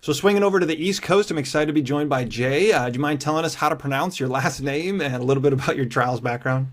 So swinging over to the East Coast, I'm excited to be joined by Jay. Do you mind telling us how to pronounce your last name and a little bit about your trials background?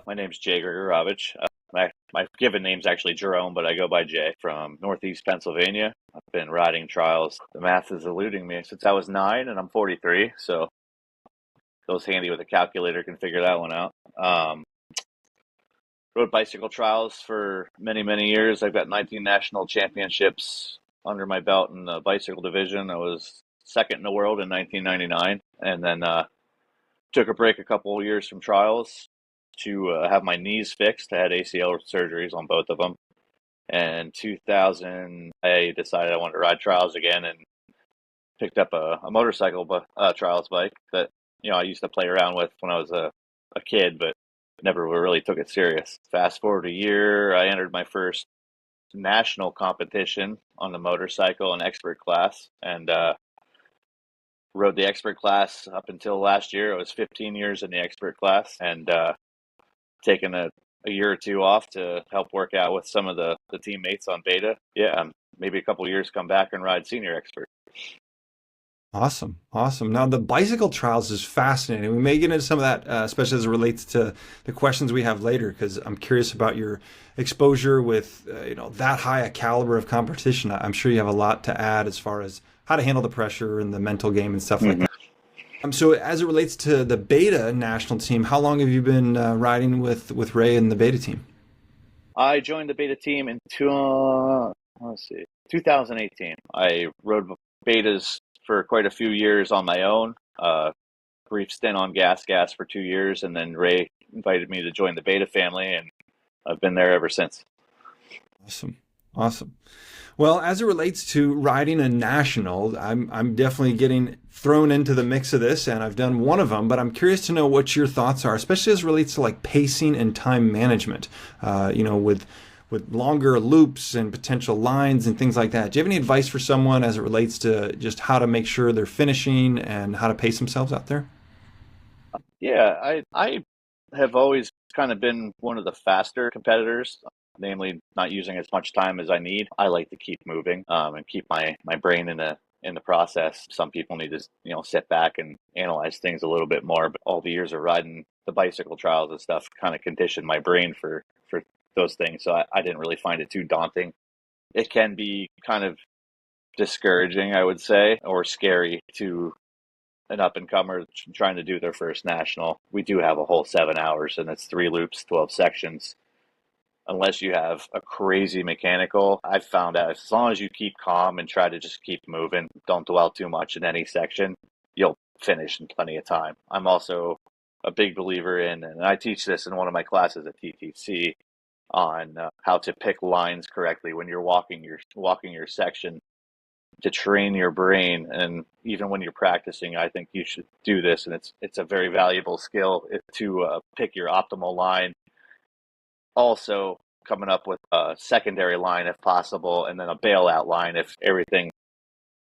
My name's Jay Gregorowicz. My given name's actually Jerome, but I go by Jay from Northeast Pennsylvania. I've been riding trials. The math is eluding me since I was 9, and I'm 43. So those handy with a calculator can figure that one out. Rode bicycle trials for many, many years. I've got 19 national championships under my belt in the bicycle division. I was second in the world in 1999, and then took a break a couple of years from trials to have my knees fixed. I had ACL surgeries on both of them. And 2000, I decided I wanted to ride trials again and picked up a motorcycle trials bike that I used to play around with when I was a kid, but never really took it serious. Fast forward a year, I entered my first national competition on the motorcycle and expert class, and rode the expert class up until last year. I was 15 years in the expert class, and taken a year or two off to help work out with some of the teammates on beta. Yeah, maybe a couple of years come back and ride senior expert. Awesome. Awesome. Now, the bicycle trials is fascinating. We may get into some of that, especially as it relates to the questions we have later, because I'm curious about your exposure with, that high a caliber of competition. I'm sure you have a lot to add as far as how to handle the pressure and the mental game and stuff like Mhm. that. So as it relates to the beta national team, how long have you been riding with Ray and the beta team? I joined the beta team in let's see, 2018. I rode betas for quite a few years on my own. Brief stint on Gas for 2 years, and then Ray invited me to join the beta family, and I've been there ever since. Awesome. Awesome. Well, as it relates to riding a national, I'm definitely getting thrown into the mix of this, and I've done one of them. But I'm curious to know what your thoughts are, especially as it relates to like pacing and time management. With longer loops and potential lines and things like that. Do you have any advice for someone as it relates to just how to make sure they're finishing and how to pace themselves out there? Yeah, I have always kind of been one of the faster competitors, namely not using as much time as I need. I like to keep moving, and keep my brain in the process. Some people need to sit back and analyze things a little bit more. But all the years of riding the bicycle trials and stuff kind of conditioned my brain for those things. So I didn't really find it too daunting. It can be kind of discouraging, I would say, or scary to an up and comer trying to do their first national. We do have a whole 7 hours, and it's 3 loops, 12 sections. Unless you have a crazy mechanical, I've found out as long as you keep calm and try to just keep moving, don't dwell too much in any section, you'll finish in plenty of time. I'm also a big believer in, and I teach this in one of my classes at TTC, on how to pick lines correctly when you're walking your section, to train your brain. And even when you're practicing, I think you should do this, and it's a very valuable skill to pick your optimal line. Also, coming up with a secondary line if possible, and then a bailout line if everything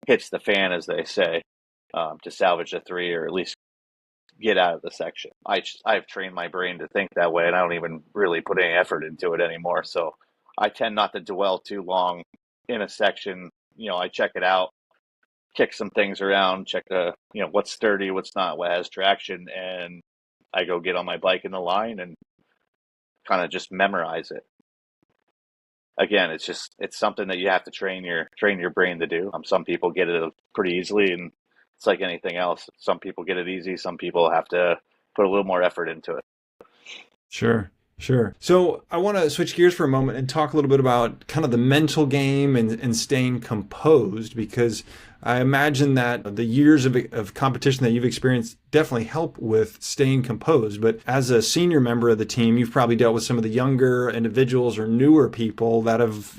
hits the fan, as they say, to salvage the three or at least get out of the section. I've trained my brain to think that way, and I don't even really put any effort into it anymore. So I tend not to dwell too long in a section. I check it out, kick some things around, check what's sturdy, what's not, what has traction, and I go get on my bike in the line and kind of just memorize it. Again, it's something that you have to train your brain to do. Some people get it pretty easily, and it's like anything else. Some people get it easy. Some people have to put a little more effort into it. Sure, sure. So I want to switch gears for a moment and talk a little bit about kind of the mental game and staying composed, because I imagine that the years of competition that you've experienced definitely help with staying composed. But as a senior member of the team, you've probably dealt with some of the younger individuals or newer people that have,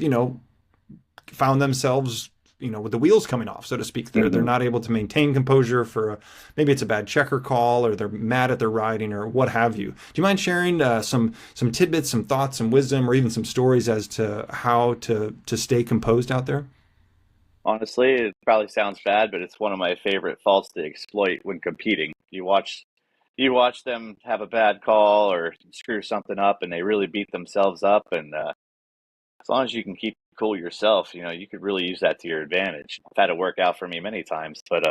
found themselves with the wheels coming off, so to speak. They're Hmm. not able to maintain composure for maybe it's a bad checker call, or they're mad at their riding, or what have you. Do you mind sharing some tidbits, some thoughts, some wisdom, or even some stories as to how to stay composed out there? Honestly, it probably sounds bad, but it's one of my favorite faults to exploit when competing. You watch them have a bad call or screw something up, and they really beat themselves up. And as long as you can keep cool yourself, you could really use that to your advantage. I've had it work out for me many times, but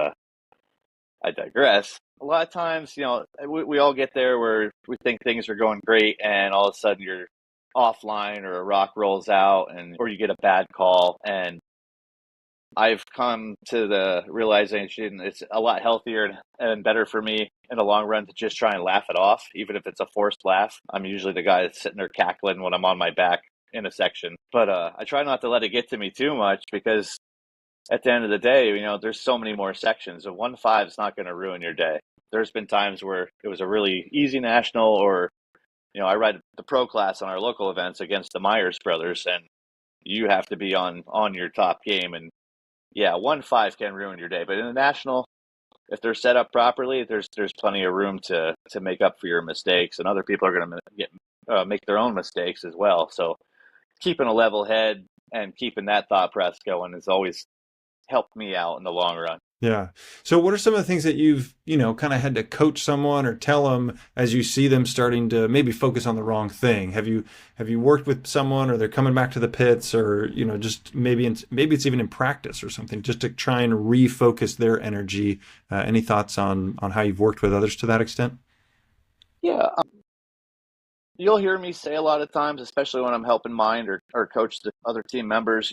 I digress. A lot of times, we all get there where we think things are going great, and all of a sudden you're offline, or a rock rolls out, or you get a bad call. And I've come to the realization it's a lot healthier and better for me in the long run to just try and laugh it off, even if it's a forced laugh. I'm usually the guy that's sitting there cackling when I'm on my back in a section, but I try not to let it get to me too much, because at the end of the day, there's so many more sections. A 1-5 is not going to ruin your day. There's been times where it was a really easy national, or I ride the pro class on our local events against the Myers brothers, and you have to be on your top game. And yeah, 1-5 can ruin your day, but in the national, if they're set up properly, there's plenty of room to make up for your mistakes, and other people are going to make their own mistakes as well. So keeping a level head and keeping that thought process going has always helped me out in the long run. Yeah. So what are some of the things that you've, kind of had to coach someone or tell them as you see them starting to maybe focus on the wrong thing? Have you worked with someone, or they're coming back to the pits, or, just maybe it's even in practice or something, just to try and refocus their energy? Any thoughts on how you've worked with others to that extent? Yeah. You'll hear me say a lot of times, especially when I'm helping mind or coach the other team members,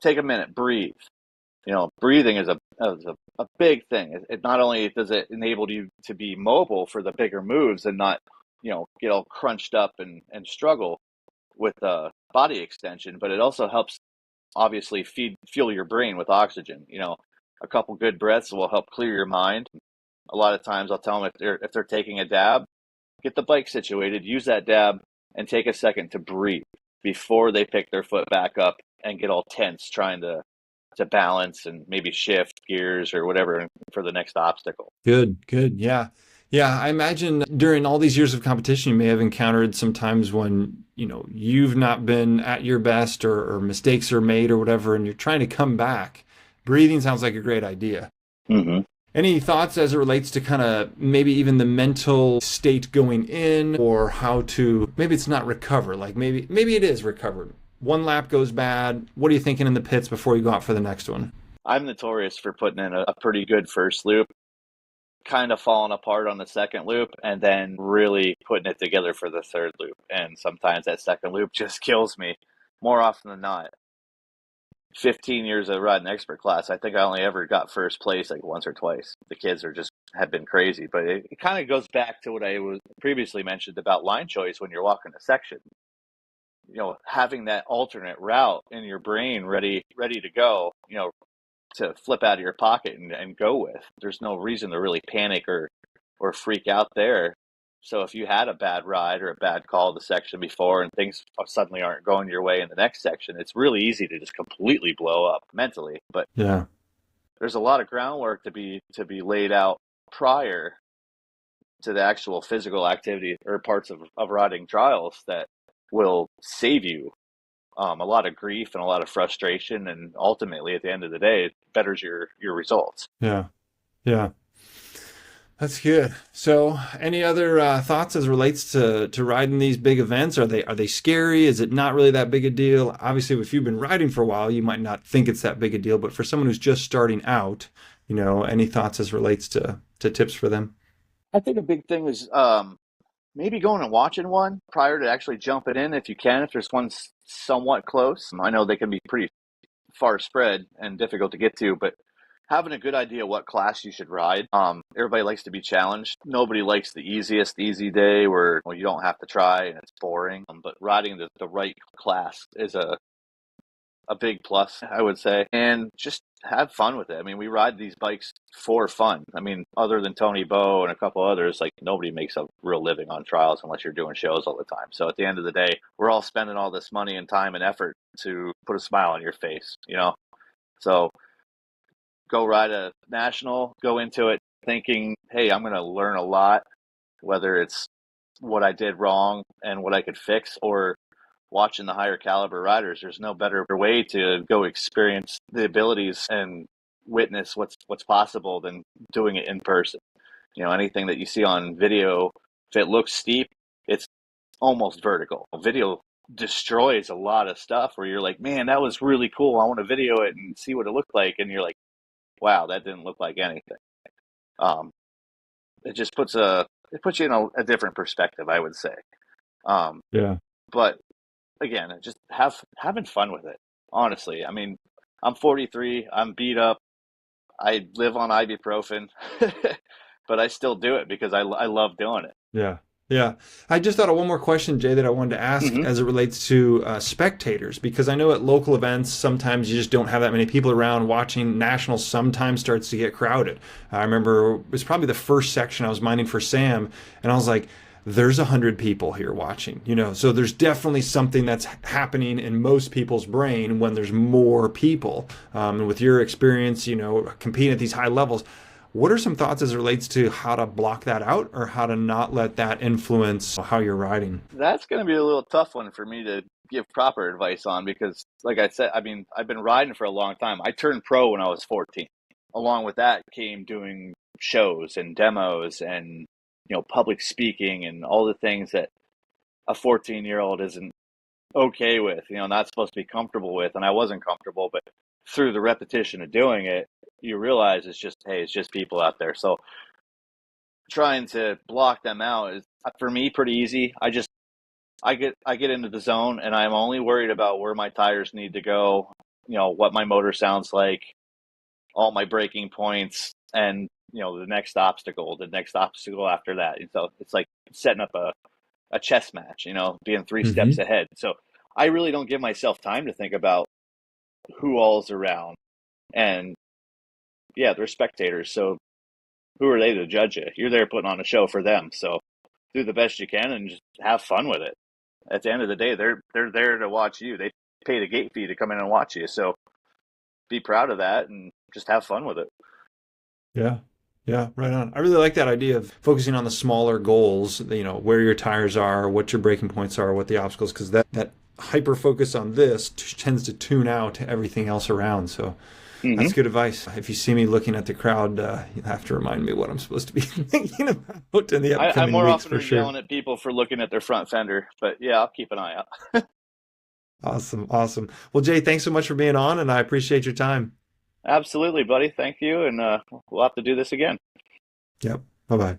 take a minute, breathe. Breathing is a big thing. It not only does it enable you to be mobile for the bigger moves and not, get all crunched up and struggle with body extension, but it also helps obviously fuel your brain with oxygen. A couple good breaths will help clear your mind. A lot of times I'll tell them if they're taking a dab, get the bike situated, use that dab, and take a second to breathe before they pick their foot back up and get all tense trying to balance and maybe shift gears or whatever for the next obstacle. Good. Yeah. Yeah. I imagine during all these years of competition, you may have encountered some times when, you've not been at your best, or mistakes are made or whatever, and you're trying to come back. Breathing sounds like a great idea. Mm-hmm. Any thoughts as it relates to kind of maybe even the mental state going in, or how to, maybe it's not recover, like maybe it is recovered. One lap goes bad. What are you thinking in the pits before you go out for the next one? I'm notorious for putting in a pretty good first loop, kind of falling apart on the second loop, and then really putting it together for the third loop. And sometimes that second loop just kills me more often than not. 15 years of riding expert class, I think I only ever got first place like once or twice. The kids have been crazy, but it kind of goes back to what I was previously mentioned about line choice when you're walking a section. Having that alternate route in your brain ready to go, to flip out of your pocket and go with. There's no reason to really panic or freak out there. So if you had a bad ride or a bad call the section before, and things suddenly aren't going your way in the next section, it's really easy to just completely blow up mentally. But Yeah. there's a lot of groundwork to be laid out prior to the actual physical activity or parts of riding trials that will save you a lot of grief and a lot of frustration, and ultimately at the end of the day it betters your results. Yeah. That's good. So, any other thoughts as it relates to riding these big events? Are they scary? Is it not really that big a deal? Obviously, if you've been riding for a while, you might not think it's that big a deal. But for someone who's just starting out, any thoughts as it relates to tips for them? I think a big thing is maybe going and watching one prior to actually jumping in if you can, if there's one somewhat close. I know they can be pretty far spread and difficult to get to, but having a good idea what class you should ride. Everybody likes to be challenged. Nobody likes the easy day where you don't have to try and it's boring. But riding the right class is a big plus, I would say, and just have fun with it. I mean, we ride these bikes for fun. I mean, other than Tony Bow and a couple others, like nobody makes a real living on trials unless you're doing shows all the time. So at the end of the day, we're all spending all this money and time and effort to put a smile on your face, So go ride a national, go into it thinking, hey, I'm going to learn a lot, whether it's what I did wrong and what I could fix, or watching the higher caliber riders. There's no better way to go experience the abilities and witness what's possible than doing it in person. Anything that you see on video, if it looks steep, it's almost vertical. Video destroys a lot of stuff where you're like, man, that was really cool. I want to video it and see what it looked like. And you're like, wow, that didn't look like anything. Um, it just it puts you in a different perspective, I would say. Um, Yeah. but again, just having fun with it. Honestly, I mean, I'm 43. I'm beat up. I live on ibuprofen, but I still do it because I love doing it. Yeah. Yeah. I just thought of one more question, Jay, that I wanted to ask Hmm. as it relates to spectators, because I know at local events, sometimes you just don't have that many people around watching. Nationals sometimes starts to get crowded. I remember it was probably the first section I was mining for Sam, and I was like, there's 100 people here watching, so there's definitely something that's happening in most people's brain when there's more people. And with your experience, competing at these high levels, what are some thoughts as it relates to how to block that out or how to not let that influence how you're riding? That's going to be a little tough one for me to give proper advice on because, like I said, I mean, I've been riding for a long time. I turned pro when I was 14. Along with that came doing shows and demos and public speaking and all the things that a 14-year-old isn't okay with, not supposed to be comfortable with. And I wasn't comfortable, but through the repetition of doing it, you realize it's just, hey, it's just people out there. So trying to block them out is for me pretty easy. I get into the zone and I'm only worried about where my tires need to go, what my motor sounds like, all my braking points, and the next obstacle after that. And so it's like setting up a chess match, being three steps Hmm. ahead. So I really don't give myself time to think about who all's around. And yeah, they're spectators. So who are they to judge you? You're there putting on a show for them. So do the best you can and just have fun with it. At the end of the day, they're there to watch you. They paid a gate fee to come in and watch you. So be proud of that and just have fun with it. Yeah. Yeah, right on. I really like that idea of focusing on the smaller goals, where your tires are, what your braking points are, what the obstacles, because that hyper focus on this tends to tune out everything else around. So Mm-hmm. that's good advice. If you see me looking at the crowd, you'll have to remind me what I'm supposed to be thinking about in the I upcoming more weeks often for are sure. yelling at people for looking at their front fender, but yeah, I'll keep an eye out. Awesome. Awesome. Well, Jay, thanks so much for being on, and I appreciate your time. Absolutely, buddy. Thank you, and we'll have to do this again. Yep. Bye bye.